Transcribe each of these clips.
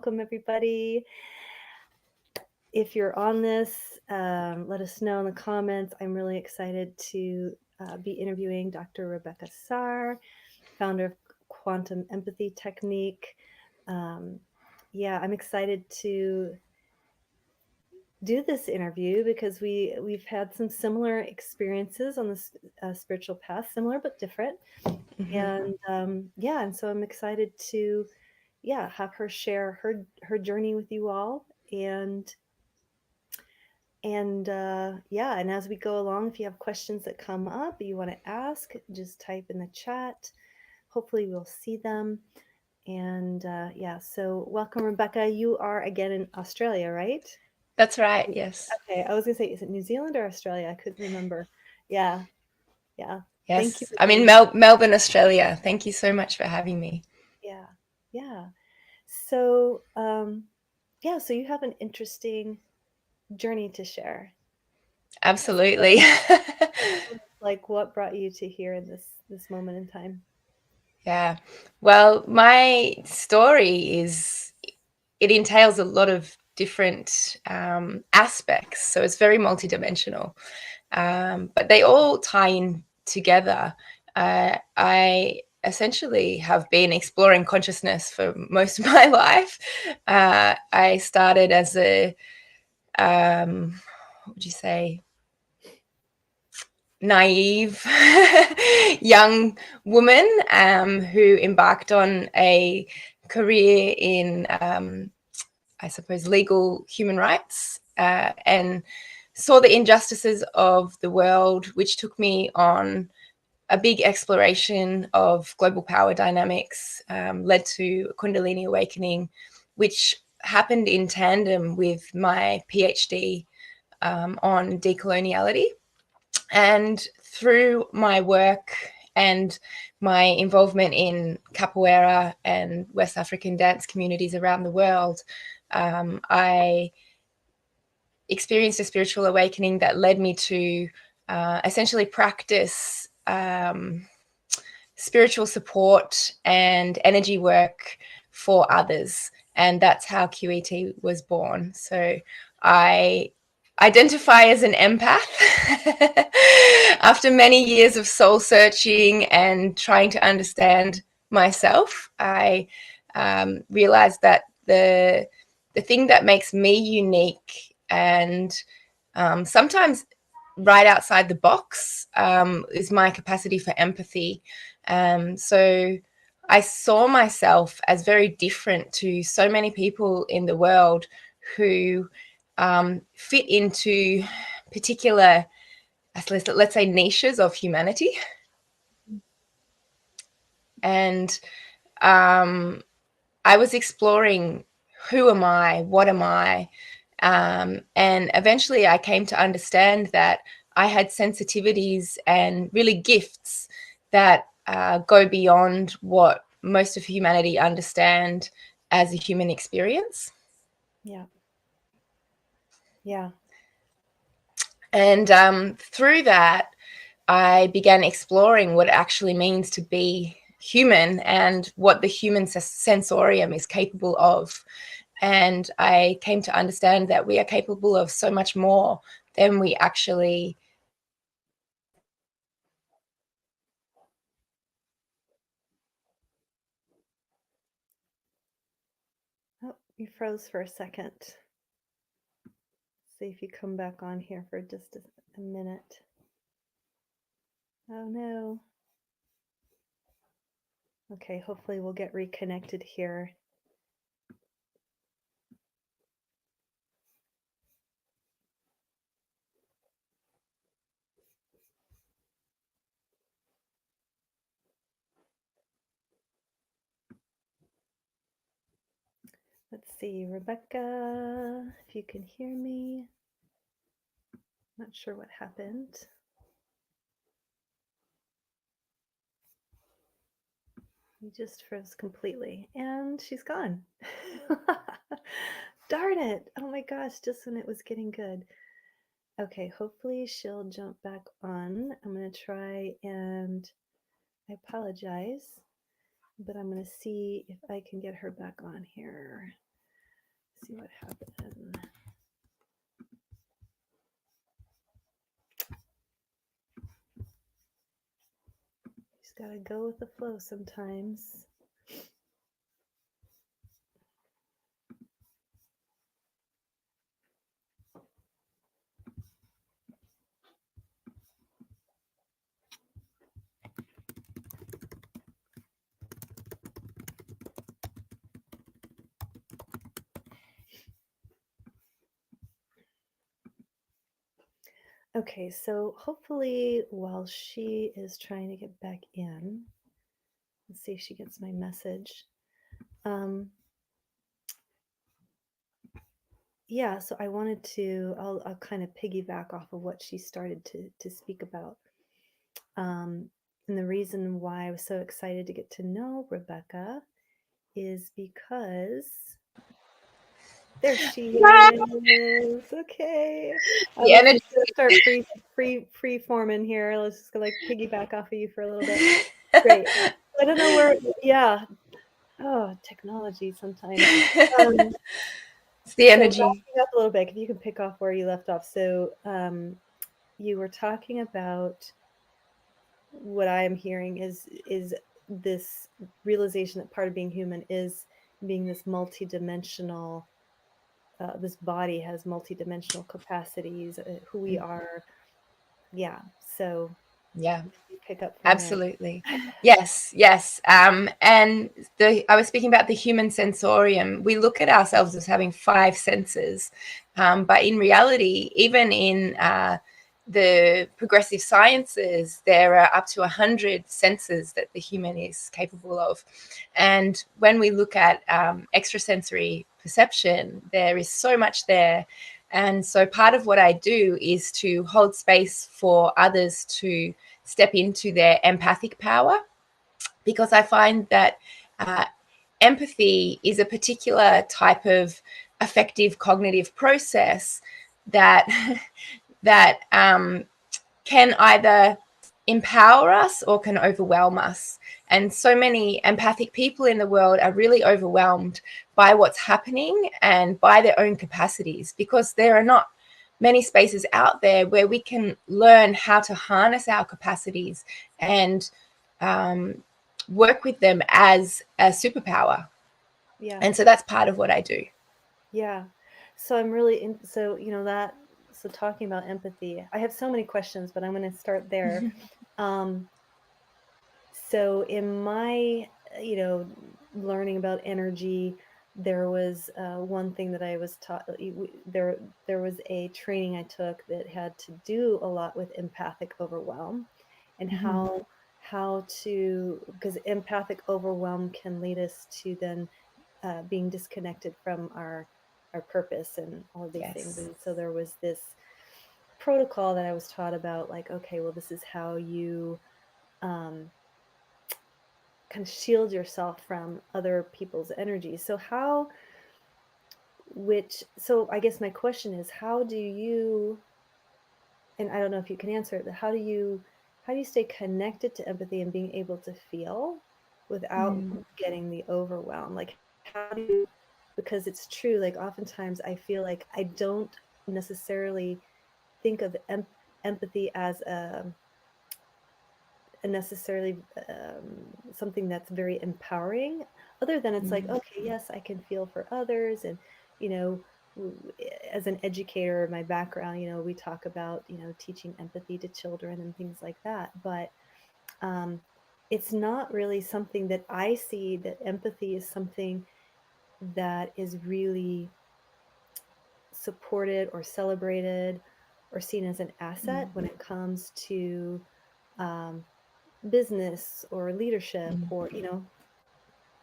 welcome everybody. If you're on this, let us know in the comments. I'm really excited to be interviewing Dr. Rebecca Sarr, founder of Quantum Empathy Technique. Yeah, I'm excited to do this interview because we've had some similar experiences on this spiritual path, similar but different. And yeah, and so I'm excited to have her share her journey with you all. And yeah, and as we go along, if you have questions that come up you want to ask, just type in the chat. Hopefully we'll see them. And yeah, so welcome, Rebecca. You are again in Australia, right? That's right, yes. Okay, I was gonna say, is it New Zealand or Australia? I couldn't remember. Yeah. Thank you Yes, for I'm in being Melbourne, Australia. Thank you so much for having me. Yeah. Yeah. So yeah, so you have an interesting journey to share. Absolutely. Like, what brought you to here in this moment in time? Yeah. Well, my story it entails a lot of different aspects, so it's very multidimensional, but they all tie in together. I essentially have been exploring consciousness for most of my life. I started as a what would you say, naive young woman who embarked on a career in, I suppose, legal human rights, and saw the injustices of the world, which took me on a big exploration of global power dynamics, led to a Kundalini awakening, which happened in tandem with my PhD on decoloniality. And through my work and my involvement in capoeira and West African dance communities around the world, I experienced a spiritual awakening that led me to essentially practice spiritual support and energy work for others. And that's how QET was born. So I identify as an empath. After many years of soul searching and trying to understand myself, I realized that the thing that makes me unique and sometimes right outside the box is my capacity for empathy. So I saw myself as very different to so many people in the world who fit into particular, let's say, niches of humanity. And I was exploring, who am I? What am I? And eventually I came to understand that I had sensitivities and really gifts that go beyond what most of humanity understand as a human experience. Yeah. Yeah. And through that, I began exploring what it actually means to be human and what the human sensorium is capable of. And I came to understand that we are capable of so much more than we actually. Oh, you froze for a second. See if you come back on here for just a minute. Oh no. Okay, hopefully we'll get reconnected here. Let's see, Rebecca, if you can hear me. Not sure what happened. You just froze completely, and she's gone. Darn it. Oh my gosh, just when it was getting good. Okay, hopefully she'll jump back on. I'm going to try, and I apologize, but I'm going to see if I can get her back on here. see what happened. Just gotta go with the flow sometimes. Okay, so hopefully while she is trying to get back in, let's see if she gets my message. Yeah, so I wanted to, I'll kind of piggyback off of what she started to speak about. And the reason why I was so excited to get to know Rebecca is because there she is. Okay. The Let's energy. just start free forming here. Let's just go like piggyback off of you for a little bit. Great. I don't know where, yeah. Oh, technology sometimes. It's the So energy. backing up a little bit, if you can pick off where you left off. So you were talking about what I am hearing is this realization that part of being human is being this multidimensional. This body has multidimensional capacities. Who we are, yeah. So Yeah. you pick up from Absolutely. Yes. And I was speaking about the human sensorium. We look at ourselves as having 5 senses, but in reality, even in the progressive sciences, there are up to 100 senses that the human is capable of. And when we look at extrasensory perception, there is so much there. And so part of what I do is to hold space for others to step into their empathic power, because I find that empathy is a particular type of effective cognitive process that can either empower us or can overwhelm us. And so many empathic people in the world are really overwhelmed by what's happening and by their own capacities, because there are not many spaces out there where we can learn how to harness our capacities and work with them as a superpower. Yeah. And so that's part of what I do. Yeah. So I'm really so so talking about empathy, I have so many questions, but I'm going to start there. So in my learning about energy, there was one thing that I was taught. There was a training I took that had to do a lot with empathic overwhelm, and how to, because empathic overwhelm can lead us to then being disconnected from our purpose and all of these things. And so there was this protocol that I was taught about, like, okay, well, this is how you kind of shield yourself from other people's energy. So so I guess my question is, how do you, and I don't know if you can answer it, but how do you stay connected to empathy and being able to feel without getting the overwhelm? Like, how do you, because it's true, like oftentimes I feel like I don't necessarily think of empathy as a necessarily something that's very empowering, other than it's like, okay, yes, I can feel for others. And you know as an educator, my background, we talk about teaching empathy to children and things like that, but it's not really something that I see that empathy is something that is really supported or celebrated or seen as an asset when it comes to business or leadership or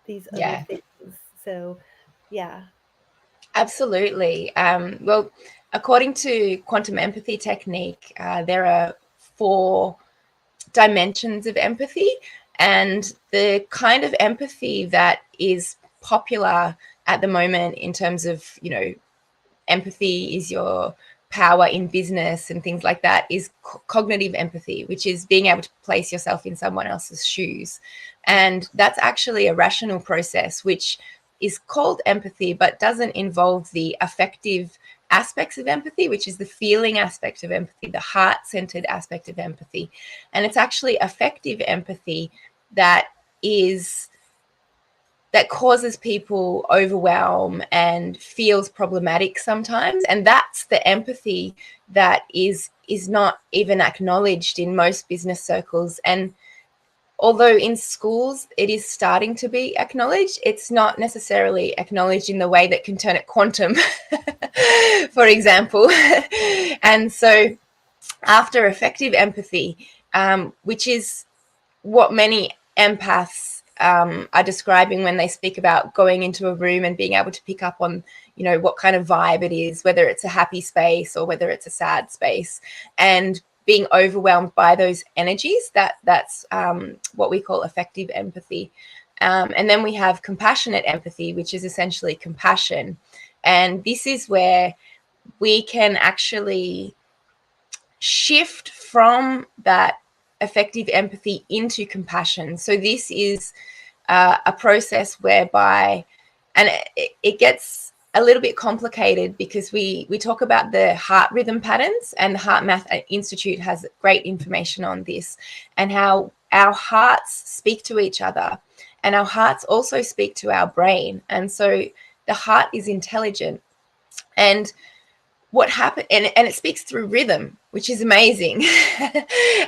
these other things. So yeah. Absolutely. Well, according to quantum empathy technique, there are 4 dimensions of empathy, and the kind of empathy that is popular at the moment in terms of empathy is your power in business and things like that, is cognitive empathy, which is being able to place yourself in someone else's shoes. And that's actually a rational process, which is called empathy, but doesn't involve the affective aspects of empathy, which is the feeling aspect of empathy, the heart-centered aspect of empathy. And it's actually affective empathy that causes people overwhelm and feels problematic sometimes. And that's the empathy that is not even acknowledged in most business circles. And although in schools it is starting to be acknowledged, it's not necessarily acknowledged in the way that can turn it quantum, for example. And so after effective empathy, which is what many empaths are describing when they speak about going into a room and being able to pick up on, you know, what kind of vibe it is, whether it's a happy space or whether it's a sad space, and being overwhelmed by those energies. That's what we call effective empathy. And then we have compassionate empathy, which is essentially compassion. And this is where we can actually shift from that effective empathy into compassion. So this is a process whereby, and it gets a little bit complicated because we talk about the heart rhythm patterns, and the Heart Math Institute has great information on this, and how our hearts speak to each other, and our hearts also speak to our brain. And so the heart is intelligent. And what happened, and it speaks through rhythm, which is amazing.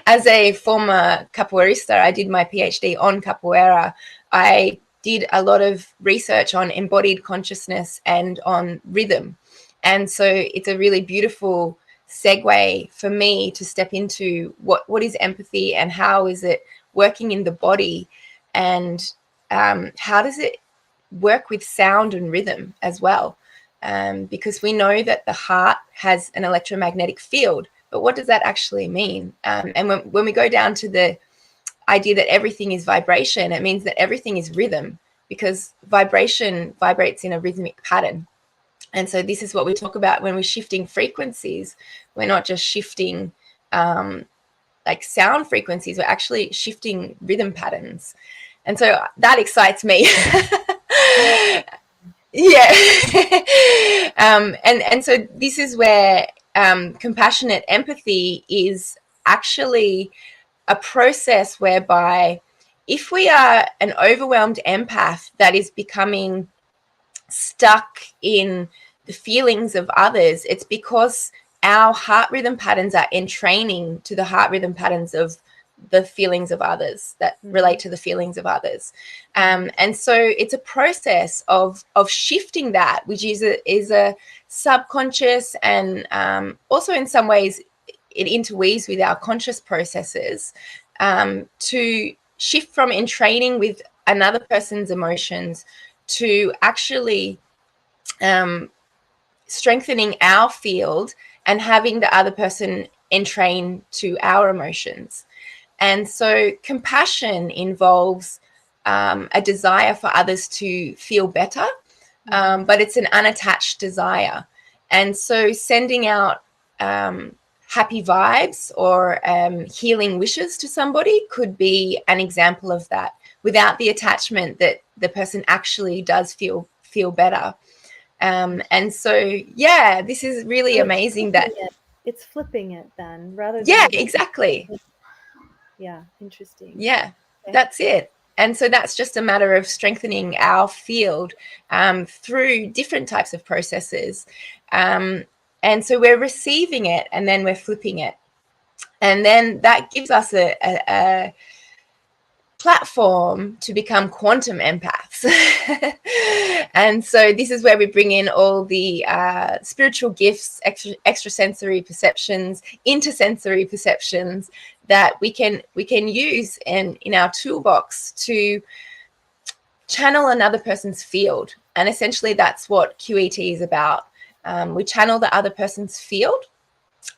As a former capoeirista, I did my PhD on capoeira. I did a lot of research on embodied consciousness and on rhythm. And so it's a really beautiful segue for me to step into what is empathy, and how is it working in the body, and how does it work with sound and rhythm as well. Because we know that the heart has an electromagnetic field, but what does that actually mean? And when we go down to the idea that everything is vibration, it means that everything is rhythm, because vibration vibrates in a rhythmic pattern. And so this is what we talk about when we're shifting frequencies. We're not just shifting like sound frequencies, we're actually shifting rhythm patterns. And so that excites me. Yeah. And so this is where compassionate empathy is actually a process whereby, if we are an overwhelmed empath that is becoming stuck in the feelings of others, it's because our heart rhythm patterns are entraining to the heart rhythm patterns of the feelings of others that relate to the feelings of others. And so it's a process of shifting that, which is a subconscious, and also in some ways it interweaves with our conscious processes, to shift from entraining with another person's emotions to actually strengthening our field and having the other person entrain to our emotions. And so compassion involves a desire for others to feel better, but it's an unattached desire. And so sending out happy vibes or healing wishes to somebody could be an example of that, without the attachment that the person actually does feel better. And so, yeah, this is really amazing that it's flipping it then, rather than yeah, exactly. Yeah, interesting. Yeah, Okay. that's it. And so that's just a matter of strengthening our field through different types of processes. And so we're receiving it, and then we're flipping it. And then that gives us a platform to become quantum empaths. And so this is where we bring in all the spiritual gifts, extrasensory perceptions, intersensory perceptions that we can use in our toolbox to channel another person's field. And essentially that's what QET is about. We channel the other person's field,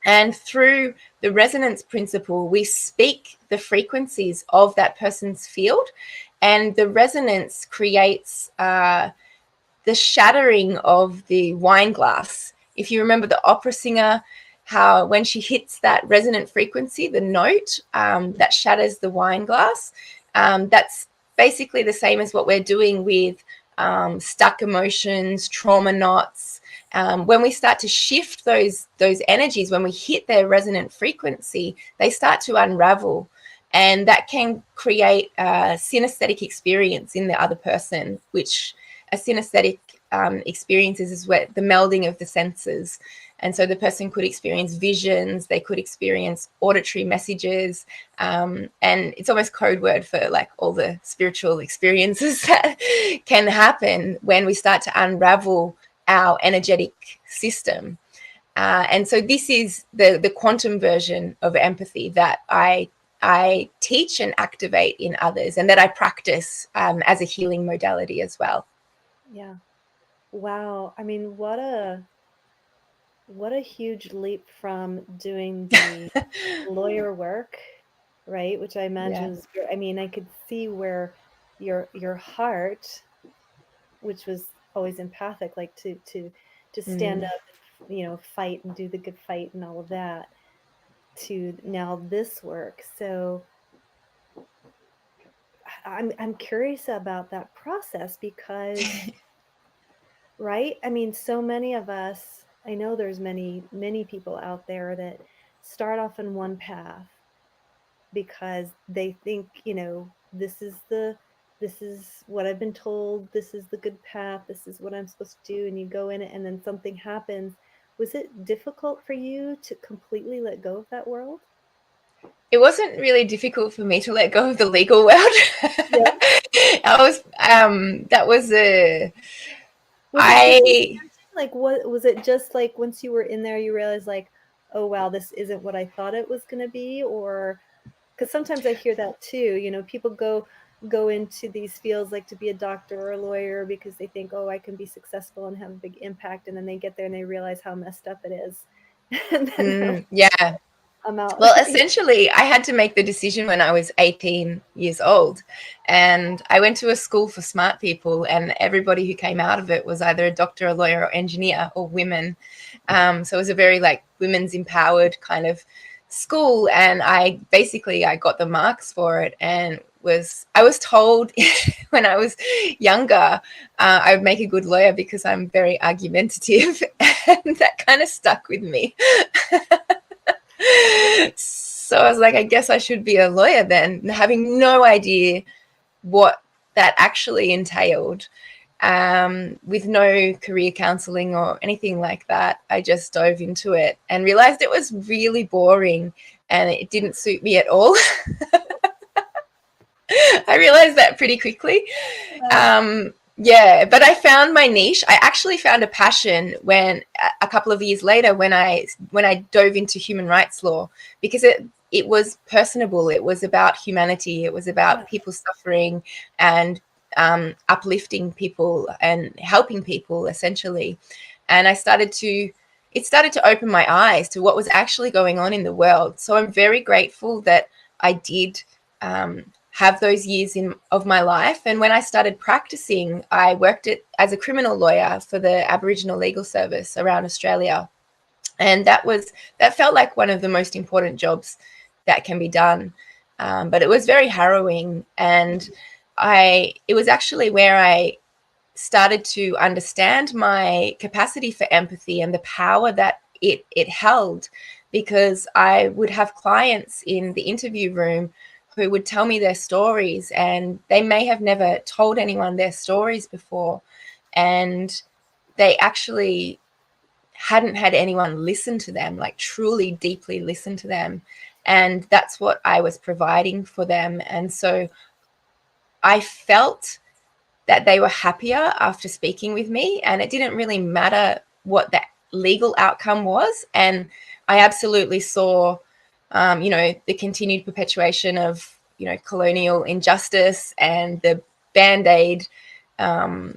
and through the resonance principle, we speak the frequencies of that person's field, and the resonance creates the shattering of the wine glass. If you remember the opera singer, how when she hits that resonant frequency, the note that shatters the wine glass, that's basically the same as what we're doing with stuck emotions, trauma knots. When we start to shift those energies, when we hit their resonant frequency, they start to unravel, and that can create a synesthetic experience in the other person, which a synesthetic experience is where the melding of the senses. And so the person could experience visions, they could experience auditory messages, and it's almost code word for like all the spiritual experiences that can happen when we start to unravel our energetic system. And so this is the quantum version of empathy that I teach and activate in others, and that I practice as a healing modality as well. Yeah. Wow. I mean, what a huge leap from doing the lawyer work, right? Which I imagine Yeah. was, I mean, I could see where your heart, which was always empathic, like to stand Mm. up and, fight and do the good fight and all of that, to now this work. So I'm curious about that process because, right? I mean, so many of us, I know there's many people out there that start off in one path because they think, this is what I've been told, this is the good path, this is what I'm supposed to do, and you go in it and then something happens. Was it difficult for you to completely let go of that world? It wasn't really difficult for me to let go of the legal world. Yeah. I was that was a Was it I disorienting? Like, what was it, just like once you were in there, you realized like, oh wow, this isn't what I thought it was gonna be? Or because sometimes I hear that too, people go into these fields like to be a doctor or a lawyer because they think, oh, I can be successful and have a big impact, and then they get there and they realize how messed up it is. And then they're like, yeah. I'm out. Well, essentially, I had to make the decision when I was 18 years old. And I went to a school for smart people, and everybody who came out of it was either a doctor, a lawyer, or engineer, or women. So it was a very like women's empowered kind of school. And I got the marks for it, and I was told when I was younger, I would make a good lawyer because I'm very argumentative, and that kind of stuck with me. So I was like, I guess I should be a lawyer then, having no idea what that actually entailed. With no career counseling or anything like that, I just dove into it and realized it was really boring and it didn't suit me at all. I realized that pretty quickly. Yeah, but I found my niche. I actually found a passion when a couple of years later when I dove into human rights law, because it was personable. It was about humanity. It was about people suffering and uplifting people and helping people essentially. And it started to open my eyes to what was actually going on in the world. So I'm very grateful that I did have those years of my life. And when I started practicing, I worked as a criminal lawyer for the Aboriginal Legal Service around Australia. And that felt like one of the most important jobs that can be done. But it was very harrowing. And it was actually where I started to understand my capacity for empathy and the power that it held, because I would have clients in the interview room who would tell me their stories, and they may have never told anyone their stories before, and they actually hadn't had anyone listen to them, like truly deeply listen to them. And that's what I was providing for them. And so I felt that they were happier after speaking with me, and it didn't really matter what the legal outcome was. And I absolutely saw the continued perpetuation of colonial injustice and the band-aid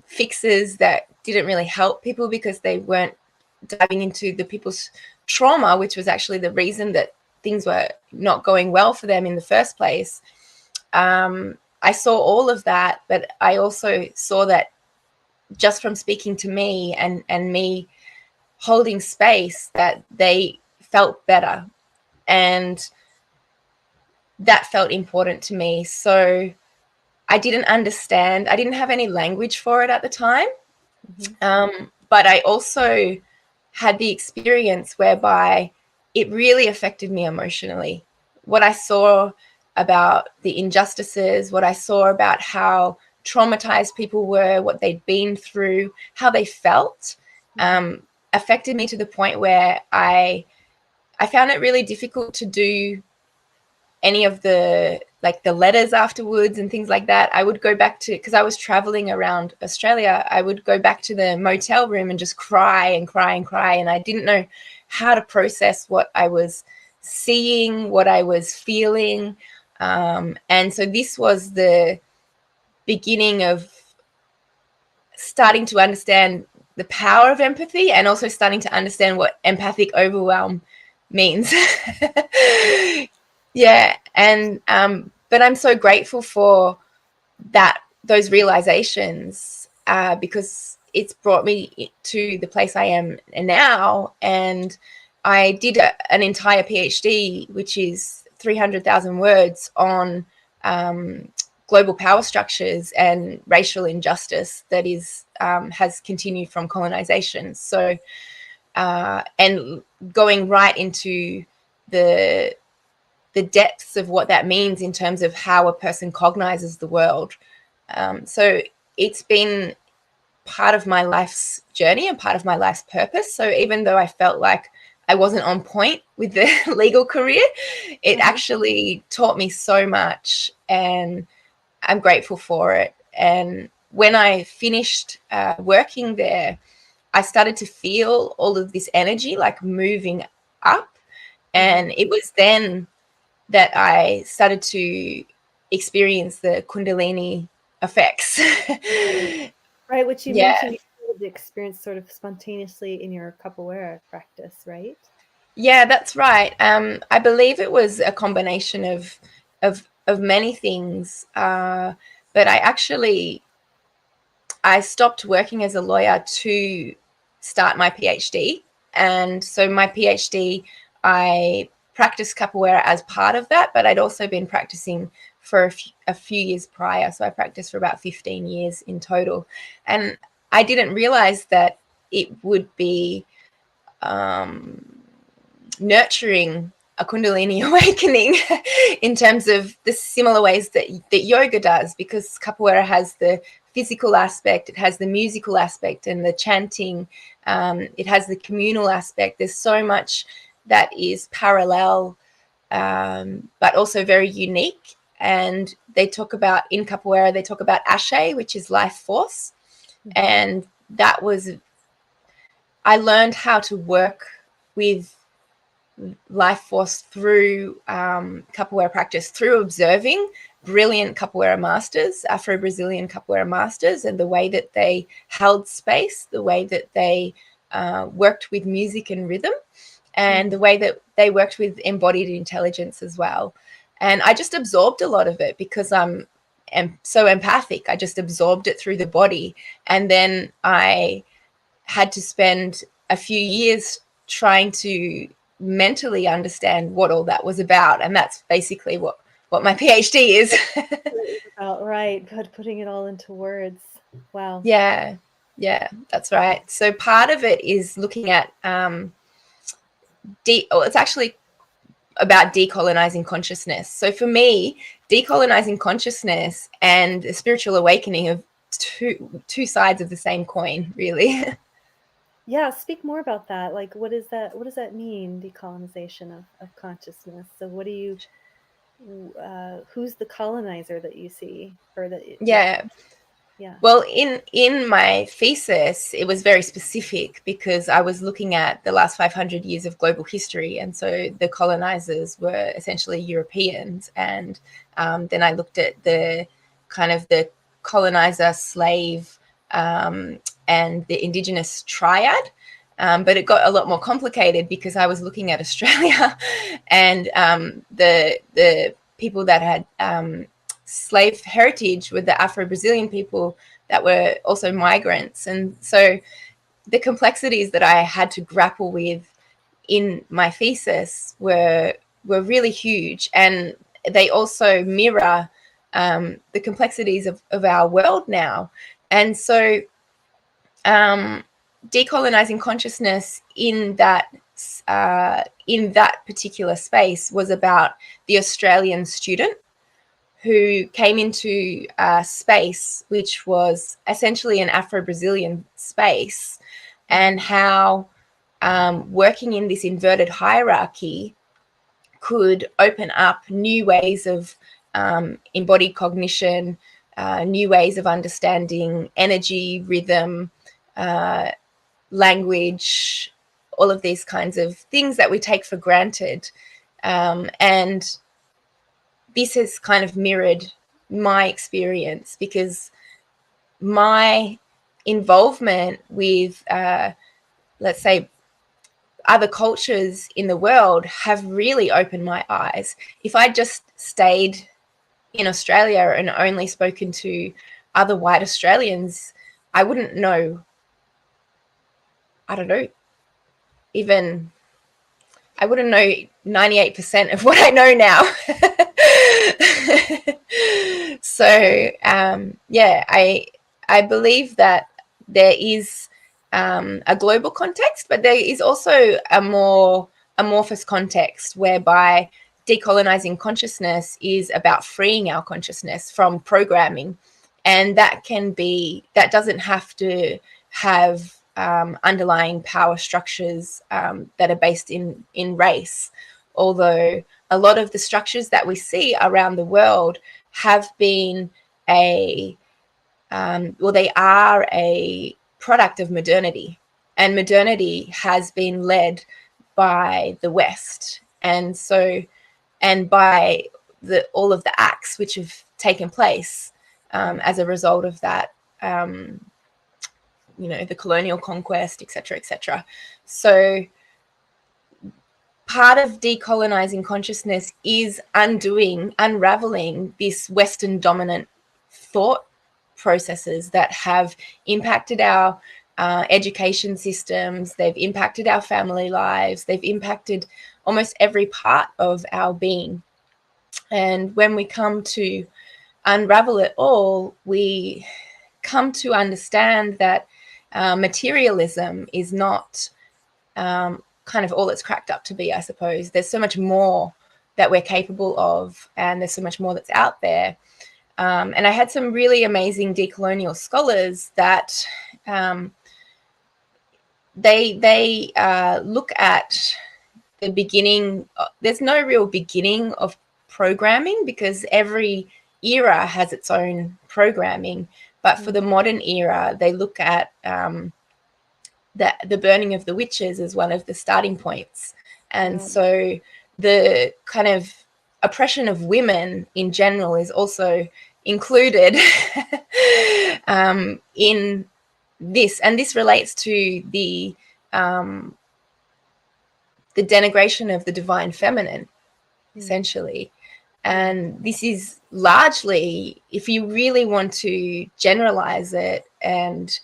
fixes that didn't really help people because they weren't diving into the people's trauma, which was actually the reason that things were not going well for them in the first place. I saw all of that, but I also saw that just from speaking to me and me holding space, that they felt better, and that felt important to me. So I didn't understand. I didn't have any language for it at the time. Mm-hmm. But I also had the experience whereby it really affected me emotionally. What I saw about the injustices, what I saw about how traumatized people were, what they'd been through, how they felt, affected me to the point where I found it really difficult to do any of the letters afterwards and things like that. I would go back to, because I was traveling around Australia, I would go back to the motel room and just cry and cry and cry. And I didn't know how to process what I was seeing, what I was feeling. And so this was the beginning of starting to understand the power of empathy, and also starting to understand what empathic overwhelm means. Yeah. And but I'm so grateful for those realizations, because it's brought me to the place I am now. And I did an entire PhD, which is 300,000 words on global power structures and racial injustice that is has continued from colonization. So and going right into the depths of what that means in terms of how a person cognizes the world. So it's been part of my life's journey and part of my life's purpose. So even though I felt like I wasn't on point with the legal career, it actually taught me so much, and I'm grateful for it. And when I finished working there, I started to feel all of this energy like moving up. And it was then that I started to experience the Kundalini effects. Right, which you Yeah. mentioned you started to experience sort of spontaneously in your capoeira practice, right? Yeah, that's right. I believe it was a combination of many things. But I stopped working as a lawyer to start my PhD. And so my PhD, I practiced capoeira as part of that, but I'd also been practicing for a few years prior. So I practiced for about 15 years in total. And I didn't realize that it would be nurturing a Kundalini awakening in terms of the similar ways that yoga does, because capoeira has the physical aspect, it has the musical aspect and the chanting, it has the communal aspect. There's so much that is parallel, but also very unique. And they talk about, in capoeira, they talk about ashe, which is life force. And that was, I learned how to work with life force through capoeira practice, through observing brilliant capoeira masters, Afro-Brazilian capoeira masters, and the way that they held space, the way that they worked with music and rhythm, and the way that they worked with embodied intelligence as well. And I just absorbed a lot of it because I'm so empathic. I just absorbed it through the body. And then I had to spend a few years trying to mentally understand what all that was about. And that's basically what my PhD is. About right, but putting it all into words. Wow. Yeah, that's right. So part of it is looking at it's actually about decolonizing consciousness. So for me, decolonizing consciousness and a spiritual awakening are two sides of the same coin, really. Yeah, speak more about that. Like, what does that mean, decolonization of consciousness? So what do you, who's the colonizer that you see, or that, Yeah. yeah. Well, in my thesis, it was very specific because I was looking at the last 500 years of global history, and so the colonizers were essentially Europeans, and then I looked at the kind of the colonizer, slave, and the indigenous triad. But it got a lot more complicated because I was looking at Australia, and the people that had slave heritage with the Afro-Brazilian people that were also migrants. And so the complexities that I had to grapple with in my thesis were really huge. And they also mirror the complexities of our world now. And so decolonizing consciousness in that particular space was about the Australian student who came into space, which was essentially an Afro-Brazilian space, and how working in this inverted hierarchy could open up new ways of embodied cognition, new ways of understanding energy, rhythm, language, all of these kinds of things that we take for granted. And this has kind of mirrored my experience, because my involvement with, let's say, other cultures in the world have really opened my eyes. If I just stayed in Australia and only spoken to other white Australians, I wouldn't know, I don't know, even I wouldn't know 98% of what I know now. So yeah, I believe that there is a global context, but there is also a more amorphous context whereby decolonizing consciousness is about freeing our consciousness from programming, and that doesn't have to have underlying power structures that are based in race, although a lot of the structures that we see around the world have been they are a product of modernity, and modernity has been led by the West, and by all of the acts which have taken place as a result of that, the colonial conquest, etc., etc. So part of decolonizing consciousness is unraveling this Western dominant thought processes that have impacted our education systems, they've impacted our family lives, they've impacted almost every part of our being. And when we come to unravel it all, we come to understand that materialism is not kind of all it's cracked up to be, I suppose. There's so much more that we're capable of, and there's so much more that's out there. And I had some really amazing decolonial scholars that they look at the beginning. There's no real beginning of programming, because every era has its own programming. But for the modern era, they look at the burning of the witches as one of the starting points. And so the kind of oppression of women in general is also included in this. And this relates to the denigration of the divine feminine, essentially. And this is largely, if you really want to generalize it and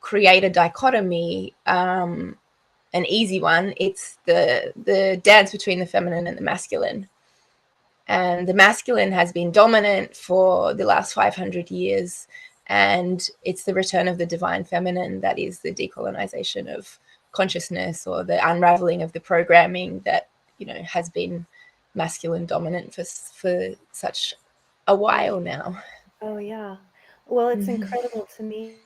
create a dichotomy, an easy one, it's the dance between the feminine and the masculine. And the masculine has been dominant for the last 500 years, and it's the return of the divine feminine that is the decolonization of consciousness, or the unraveling of the programming that has been masculine dominant for such a while now. Oh yeah. Well, it's incredible to me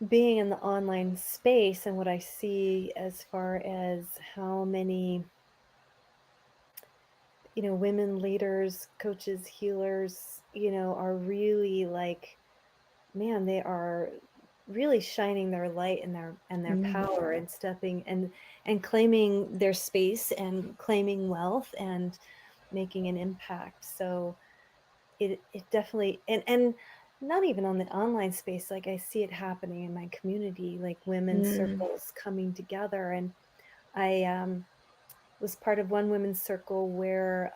being in the online space and what I see as far as how many women leaders, coaches, healers, are really like, man, they are really shining their light and their power, and stepping and claiming their space and claiming wealth and making an impact. So it definitely, and not even on the online space, like I see it happening in my community, like women's circles coming together. And I was part of one women's circle where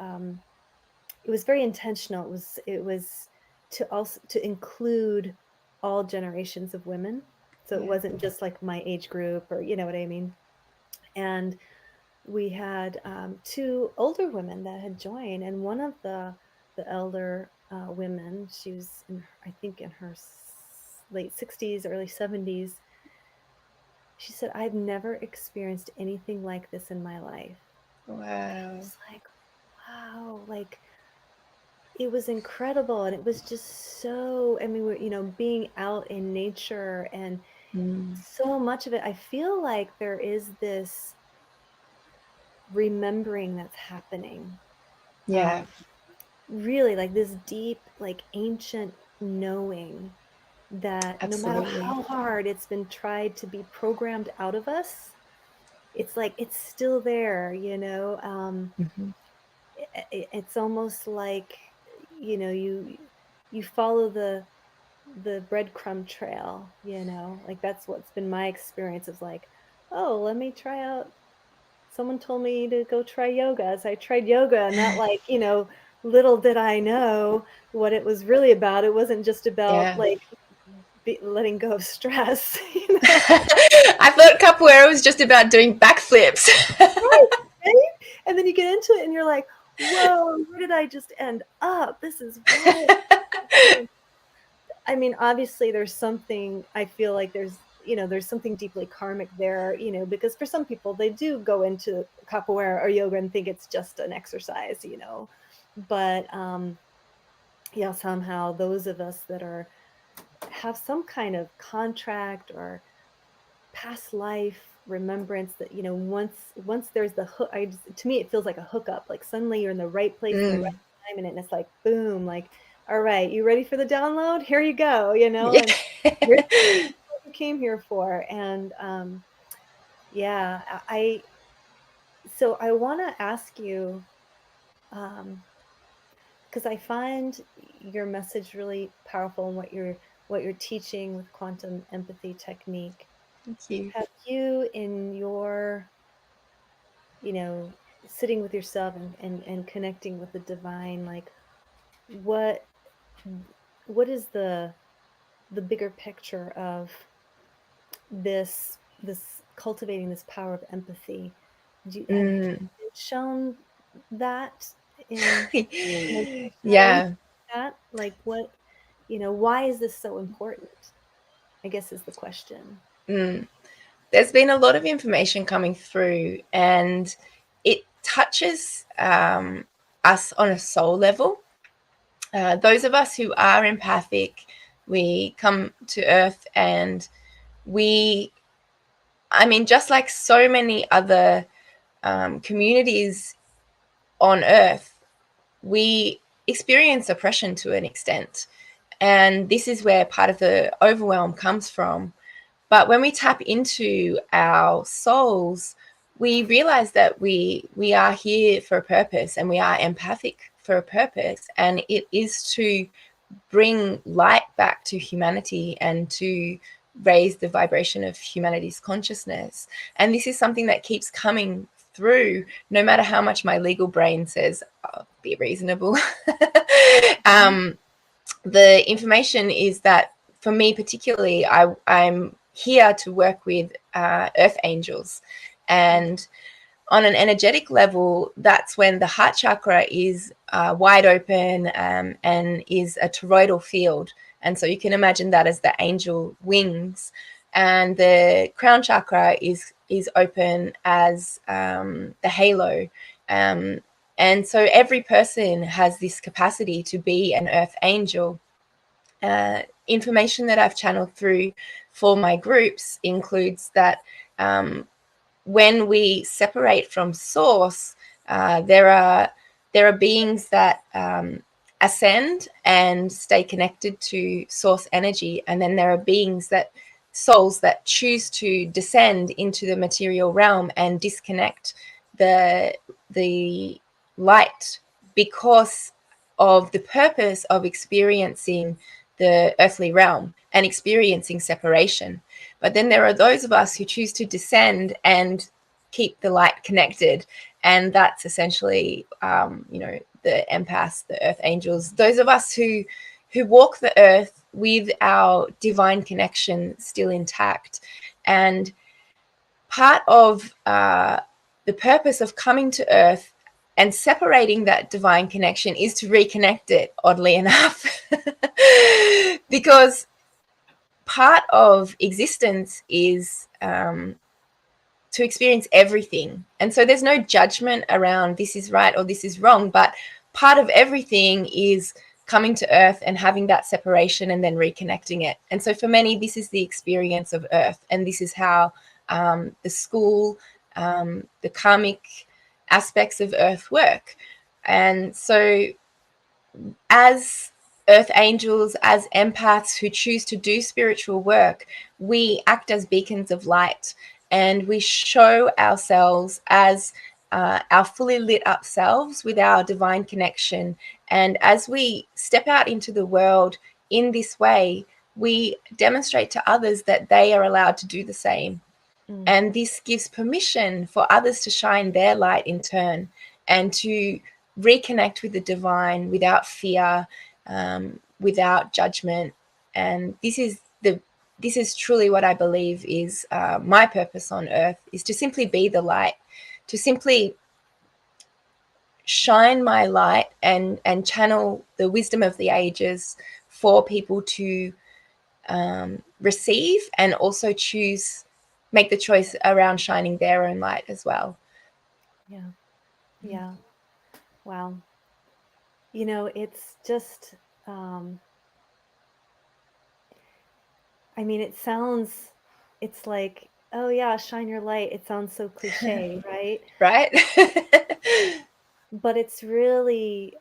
it was very intentional. It was to include all generations of women. So it wasn't just like my age group, or you know what I mean. And we had two older women that had joined, and one of the elder women, she was in, I think, in her late 60s, early 70s. She said, "I've never experienced anything like this in my life." And I Wow. was like, wow, like it was incredible. And it was just so, I mean, we're, being out in nature and Mm. so much of it, I feel like there is this remembering that's happening. Yeah, Um, really like this deep, like ancient knowing that no matter absolutely. how hard it's been tried to be programmed out of us, it's like it's still there, Hmm. it's almost like you follow the breadcrumb trail, like that's what's been my experience of like, oh, let me try out, someone told me to go try yoga, so I tried yoga, and that, like, little did I know what it was really about. It wasn't just about Yeah. like letting go of stress. I thought capoeira was just about doing backflips. Right, right? And then you get into it and you're like, whoa, where did I just end up? This is wild. I mean, obviously there's something, I feel like there's something deeply karmic there, because for some people they do go into capoeira or yoga and think it's just an exercise, but somehow those of us that are have some kind of contract or past life remembrance that, once there's the hook, to me it feels like a hookup, like suddenly you're in the right place in the right Mm. time, and it's like boom, like, all right, you ready for the download? Here you go, Yeah. and here's what you came here for. And yeah, so I want to ask you, um because I find your message really powerful and what you're teaching with quantum empathy technique. Thank you. Have you, in your, you know, sitting with yourself and connecting with the divine, like what what is the bigger picture of this cultivating this power of empathy? Have you Mm. been shown that in intentionally Yeah. that? Like what, why is this so important? I guess is the question. Mm. There's been a lot of information coming through, and it touches us on a soul level. Those of us who are empathic, we come to Earth and we, I mean, just like so many other communities on Earth, we experience oppression to an extent. And this is where part of the overwhelm comes from. But when we tap into our souls, we realize that we are here for a purpose, and we are empathic for a purpose, and it is to bring light back to humanity and to raise the vibration of humanity's consciousness. And this is something that keeps coming through, no matter how much my legal brain says, oh, be reasonable. Mhm. um, the information is that for me particularly, I'm here to work with earth angels. And on an energetic level, that's when the heart chakra is wide open, and is a toroidal field. And so you can imagine that as the angel wings. And the crown chakra is open as the halo. Um, and so every person has this capacity to be an earth angel. Information that I've channeled through for my groups includes that when we separate from source, there are beings that ascend and stay connected to source energy, and then there are beings that souls that choose to descend into the material realm and disconnect the light because of the purpose of experiencing the earthly realm and experiencing separation. But then there are those of us who choose to descend and keep the light connected. And that's essentially, the empaths, the earth angels, those of us who walk the earth with our divine connection still intact. And part of the purpose of coming to Earth and separating that divine connection is to reconnect it, oddly enough. Because part of existence is to experience everything. And so there's no judgment around this is right or this is wrong, but part of everything is coming to Earth and having that separation and then reconnecting it. And so for many, this is the experience of Earth. And this is how the school, the karmic aspects of Earth work. And so as earth angels, as empaths who choose to do spiritual work, we act as beacons of light, and we show ourselves as our fully lit up selves with our divine connection. And as we step out into the world in this way, we demonstrate to others that they are allowed to do the same. And this gives permission for others to shine their light in turn and to reconnect with the divine without fear, without judgment. And this is truly what I believe is my purpose on earth, is to simply be the light, to simply shine my light and channel the wisdom of the ages for people to receive, and also make the choice around shining their own light as well. Yeah. Wow. It's just, I mean, it's like, oh yeah, shine your light. It sounds so cliche, right? Right? But it's really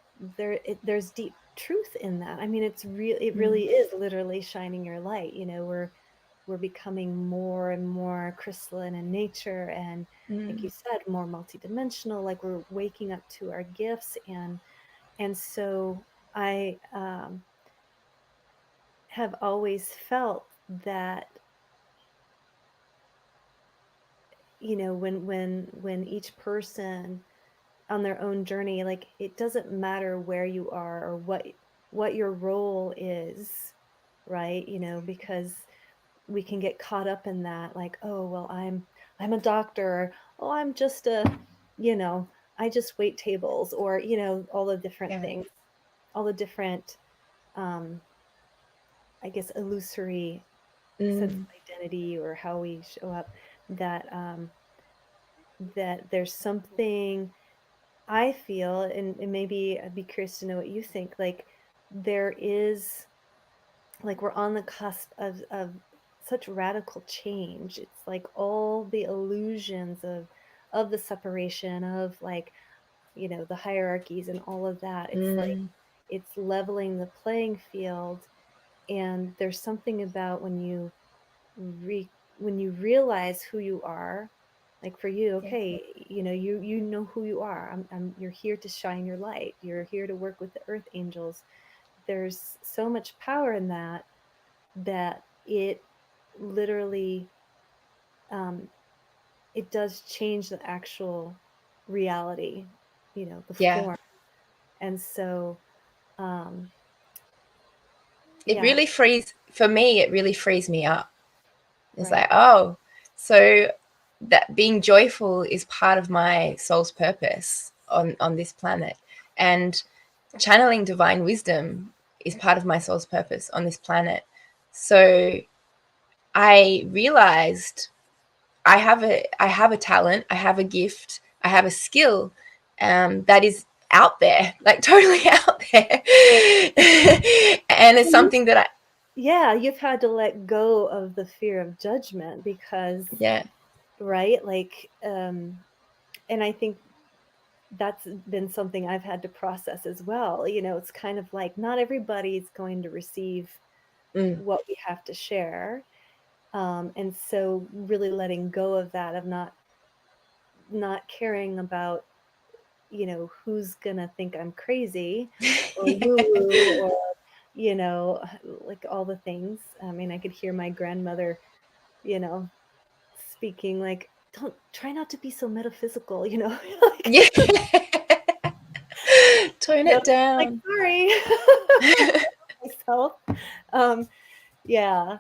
there's deep truth in that. I mean, it really is literally shining your light. We're becoming more and more crystalline in nature, and like you said, more multidimensional. Like, we're waking up to our gifts, and so I have always felt that, when each person on their own journey, like, it doesn't matter where you are or what your role is, right? Because we can get caught up in that, like, oh well, I'm a doctor, oh, I'm just I just wait tables, or all the different Yeah. things, all the different, um I guess, illusory sense of identity, or how we show up, that there's something, I feel, and maybe I'd be curious to know what you think, like, there is, like, we're on the cusp of such radical change. It's like all the illusions of the separation, of, like, the hierarchies and all of that. It's like it's leveling the playing field, and there's something about when you realize who you are, like, for you, Yeah. okay, you know who you are. You're here to shine your light. You're here to work with the earth angels. There's so much power in that it literally, um it does change the actual reality, the Yeah. form. And so, um It yeah. really frees, for me, it really frees me up. It's Right. like, oh, so that being joyful is part of my soul's purpose on this planet. And channeling divine wisdom is part of my soul's purpose on this planet. So I realized I have a talent, I have a gift, I have a skill that is out there, like totally out there. And it's Well, something that yeah, you've had to let go of the fear of judgment, because, yeah. right, like, and I think that's been something I've had to process as well. It's kind of like, not everybody's going to receive Mm. what we have to share. And so really letting go of that, of not caring about, who's gonna think I'm crazy or woo woo, or, like, all the things. I mean, I could hear my grandmother, you know, speaking, like, don't try not to be so metaphysical, like, Yeah. Tone it like, down. sorry, myself. Um, yeah.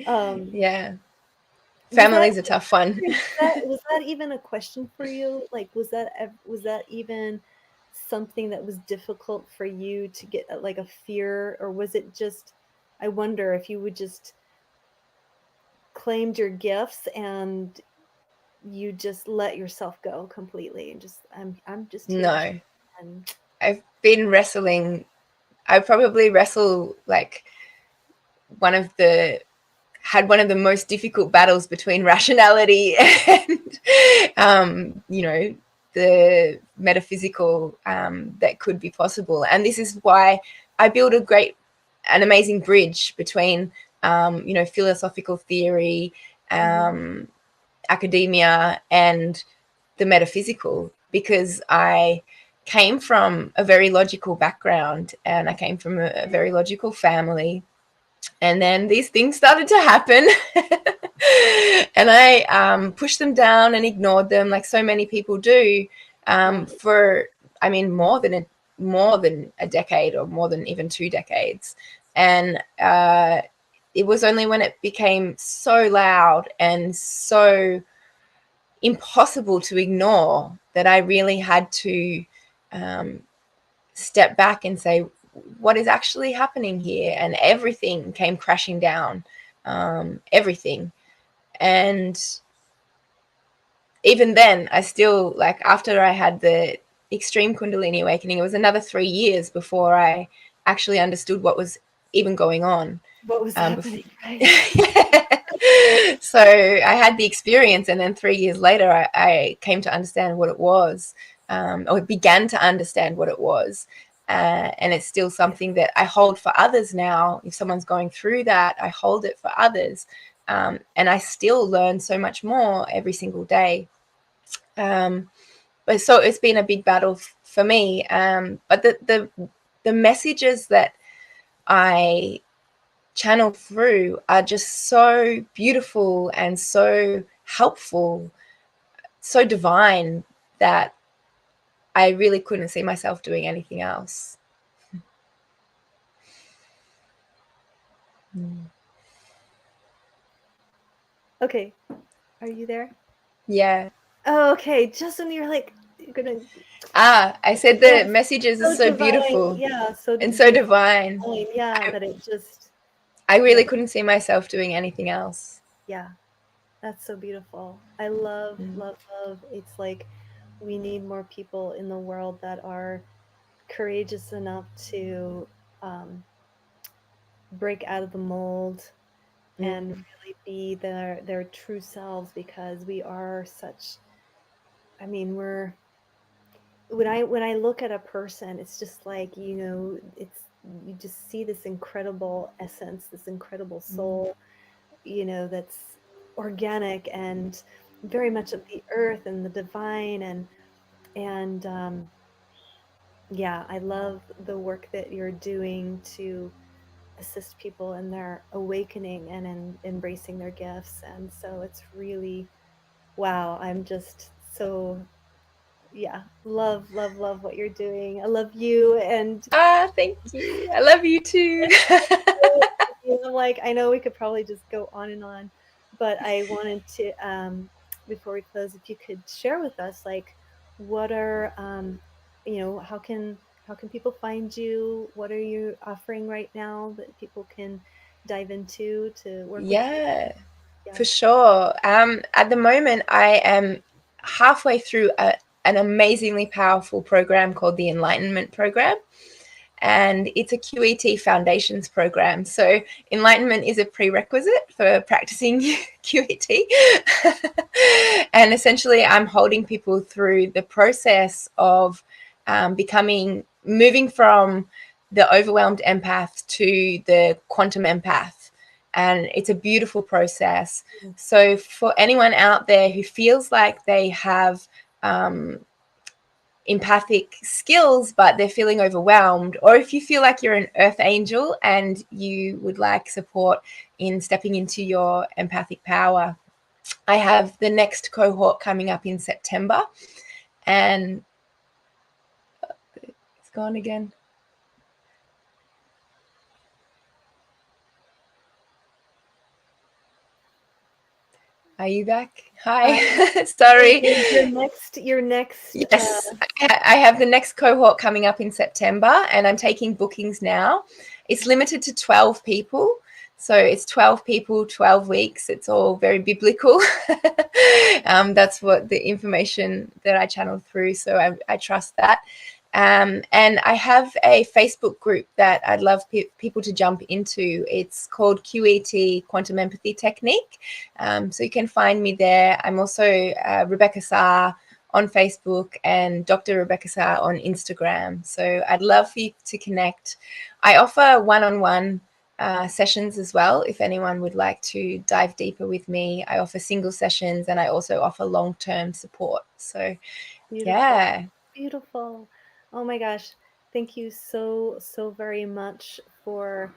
Um, Yeah. family is a tough one. Was that even a question for you? Like, was that even something that was difficult for you to get, like a fear, or was it just, I wonder if you would just claimed your gifts and you just let yourself go completely and just, I'm just here to share. No, And I've been wrestling. I probably wrestle like one of the had one of the most difficult battles between rationality and the metaphysical that could be possible. And this is why I build an amazing bridge between philosophical theory, academia, and the metaphysical, because I came from a very logical background and I came from a very logical family. And then these things started to happen. And I pushed them down and ignored them, like so many people do, for, more than a decade, or more than even 2 decades. And it was only when it became so loud and so impossible to ignore that I really had to step back and say, what is actually happening here? And everything came crashing down, everything. And even then, I still, like, after I had the extreme Kundalini awakening, it was another 3 years before I actually understood what was even going on. what was happening, right? So I had the experience, and then 3 years later, I came to understand what it was, or began to understand what it was. And it's still something that I hold for others now. If someone's going through that, I hold it for others. And I still learn so much more every single day. But so it's been a big battle for me. But the messages that I channel through are just so beautiful and so helpful, so divine, that I really couldn't see myself doing anything else. Okay, are you there? Yeah. Oh, okay, just when you're like, you're gonna, I said the yes, messages are so so divine, beautiful yeah, so and so beautiful, divine. yeah, I, that it just, I really yeah, couldn't see myself doing anything else. yeah, that's so beautiful. I love, Mm. love, love. It's like we need more people in the world that are courageous enough to um, break out of the mold and Mm. really be their true selves, because we are such, I mean, we're, when I look at a person, it's just like, it's, you just see this incredible essence, this incredible Mm. soul, that's organic and very much of the earth and the divine. And yeah, I love the work that you're doing to assist people in their awakening and in embracing their gifts. And so it's really, wow, I'm just so, yeah, love, love, love what you're doing. I love you. And Thank you. I love you too. I'm like, I know we could probably just go on, but I wanted to, before we close, if you could share with us, like, what are, how can people find you? What are you offering right now that people can dive into to work with you? Yeah, Yeah. for sure. At the moment, I am halfway through an amazingly powerful program called the Enlightenment Program. And it's a QET Foundations program. So enlightenment is a prerequisite for practicing QET. And essentially, I'm holding people through the process of moving from the overwhelmed empath to the quantum empath. And it's a beautiful process. So for anyone out there who feels like they have empathic skills, but they're feeling overwhelmed, or if you feel like you're an earth angel and you would like support in stepping into your empathic power, I have the next cohort coming up in September. And it's gone again. Are you back? I Hi. Sorry. your next Yes, I have the next cohort coming up in September, and I'm taking bookings now. It's limited to 12 people. So it's 12 people, 12 weeks. It's all very biblical. That's what the information that I channel through. So I trust that. And I have a Facebook group that I'd love people to jump into. It's called QET, Quantum Empathy Technique. So you can find me there. I'm also Rebecca Sarr on Facebook and Dr. Rebecca Sarr on Instagram. So I'd love for you to connect. I offer one-on-one sessions as well. If anyone would like to dive deeper with me, I offer single sessions and I also offer long-term support. So beautiful, yeah. beautiful. Oh my gosh. Thank you so very much for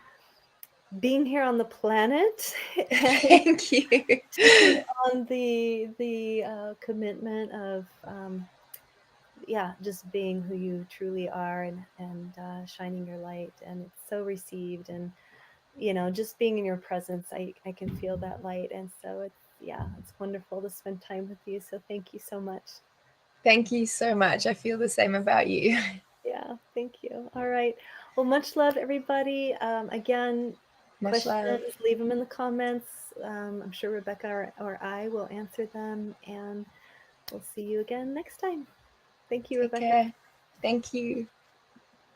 being here on the planet and Thank you. taking on the commitment of yeah, just being who you truly are and shining your light, and it's so received. And just being in your presence, I can feel that light, and so it's wonderful to spend time with you. So thank you so much. Thank you so much. I feel the same about you. Yeah, thank you. All right. Well, much love, everybody. Again, Much love. questions, leave them in the comments. I'm sure Rebecca or I will answer them, and we'll see you again next time. Thank you, Take Rebecca. care. Thank you.